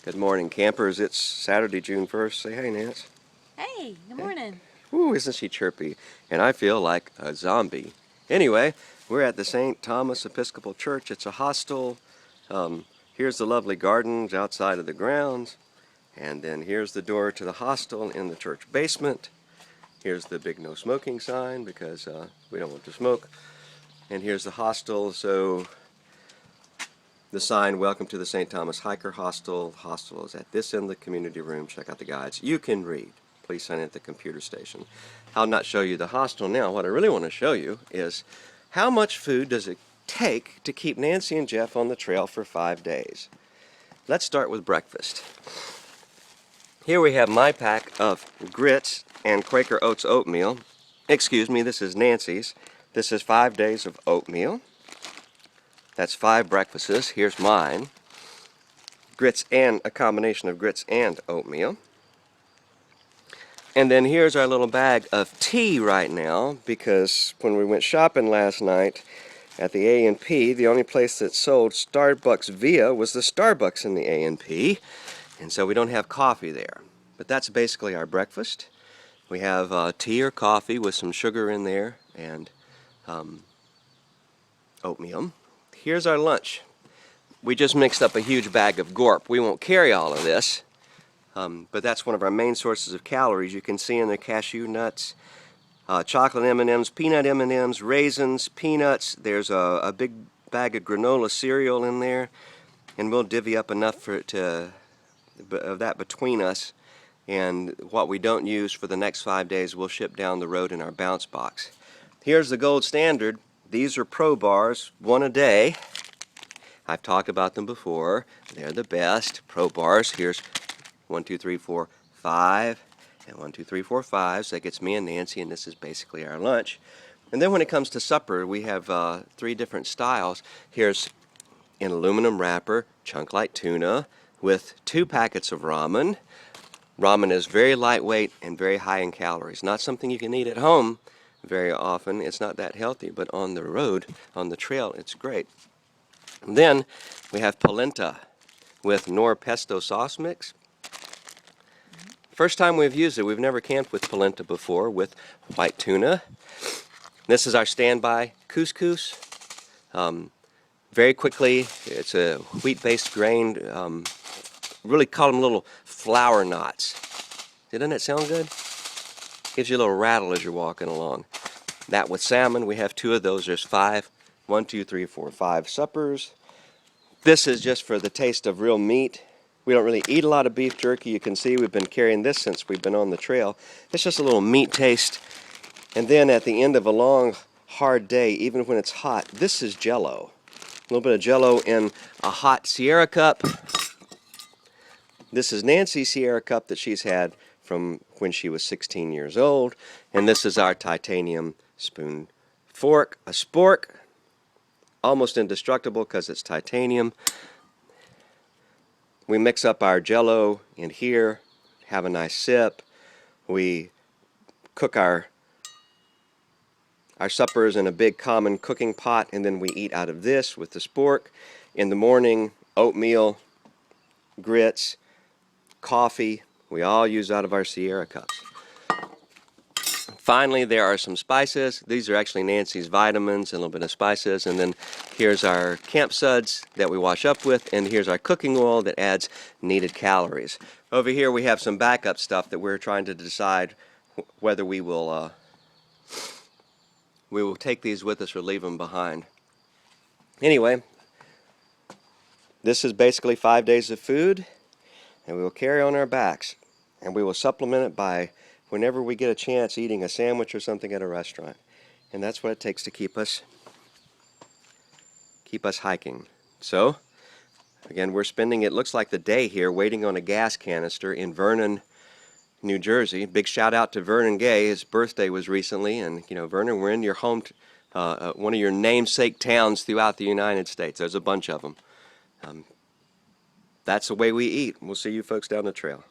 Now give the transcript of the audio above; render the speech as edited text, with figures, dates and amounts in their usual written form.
Good morning, campers. It's Saturday, June 1st. Say hey, Nance. Hey, good morning. Ooh, isn't she chirpy? And I feel like a zombie. Anyway, we're at the St. Thomas Episcopal Church. It's a hostel. Here's the lovely gardens outside of the grounds. And then here's the door to the hostel in the church basement. Here's the big no smoking sign because we don't want to smoke. And here's the hostel. So the sign, welcome to the St. Thomas Hiker Hostel. The hostel is at this end of the community room. Check out the guides. You can read. Please sign in at the computer station. I'll not show you the hostel now. What I really want to show you is how much food does it take to keep Nancy and Jeff on the trail for 5 days. Let's start with breakfast. Here we have my pack of grits and Quaker Oats oatmeal. Excuse me, this is Nancy's. This is 5 days of oatmeal. That's 5 breakfasts. Here's mine. Grits and a combination of grits and oatmeal. And then here's our little bag of tea right now, because when we went shopping last night at the A&P, the only place that sold Starbucks Via was the Starbucks in the A&P, and so we don't have coffee there. But that's basically our breakfast. We have tea or coffee with some sugar in there and oatmeal. Here's our lunch. We just mixed up a huge bag of Gorp. We won't carry all of this, but that's one of our main sources of calories. You can see in the cashew nuts, chocolate M&Ms, peanut M&Ms, raisins, peanuts. There's a big bag of granola cereal in there, and we'll divvy up enough of that between us. And what we don't use for the next 5 days, we'll ship down the road in our bounce box. Here's the gold standard. These are Pro Bars, 1 a day. I've talked about them before. They're the best. Pro Bars. Here's 1, 2, 3, 4, 5, and 1, 2, 3, 4, 5. So that gets me and Nancy, and this is basically our lunch. And then when it comes to supper, we have 3 different styles. Here's an aluminum wrapper, chunk light tuna, with 2 packets of ramen. Ramen is very lightweight and very high in calories. Not something you can eat at home very often. It's not that healthy, but on the road, on the trail, it's great. And then we have polenta with Knorr pesto sauce mix. First time we've used it. We've never camped with polenta before with white tuna. This is our standby couscous. Very quickly, it's a wheat-based grain. Really call them little flour knots. Doesn't that sound good? Gives you a little rattle as you're walking along. That with salmon, we have 2 of those. There's 5. 1, 2, 3, 4, 5 suppers. This is just for the taste of real meat. We don't really eat a lot of beef jerky. You can see we've been carrying this since we've been on the trail. It's just a little meat taste. And then at the end of a long, hard day, even when it's hot, this is Jell-O. A little bit of Jell-O in a hot Sierra cup. This is Nancy's Sierra cup that she's had from when she was 16 years old. And this is our titanium spoon fork, a spork, almost indestructible because it's titanium. We mix up our Jell-O in here, have a nice sip. We cook our suppers in a big common cooking pot, and then we eat out of this with the spork. In the morning, oatmeal, grits, coffee, we all use out of our Sierra cups. Finally, there are some spices. These are actually Nancy's vitamins and a little bit of spices. And then here's our camp suds that we wash up with, and here's our cooking oil that adds needed calories. Over here we have some backup stuff that we're trying to decide whether we will take these with us or leave them behind. Anyway, this is basically 5 days of food, and we will carry on our backs, and we will supplement it by, whenever we get a chance, eating a sandwich or something at a restaurant. And that's what it takes to keep us hiking. So, again, we're spending, it looks like, the day here waiting on a gas canister in Vernon, New Jersey. Big shout out to Vernon Gay. His birthday was recently, and Vernon, we're in your home, one of your namesake towns throughout the United States. There's a bunch of them. That's the way we eat. We'll see you folks down the trail.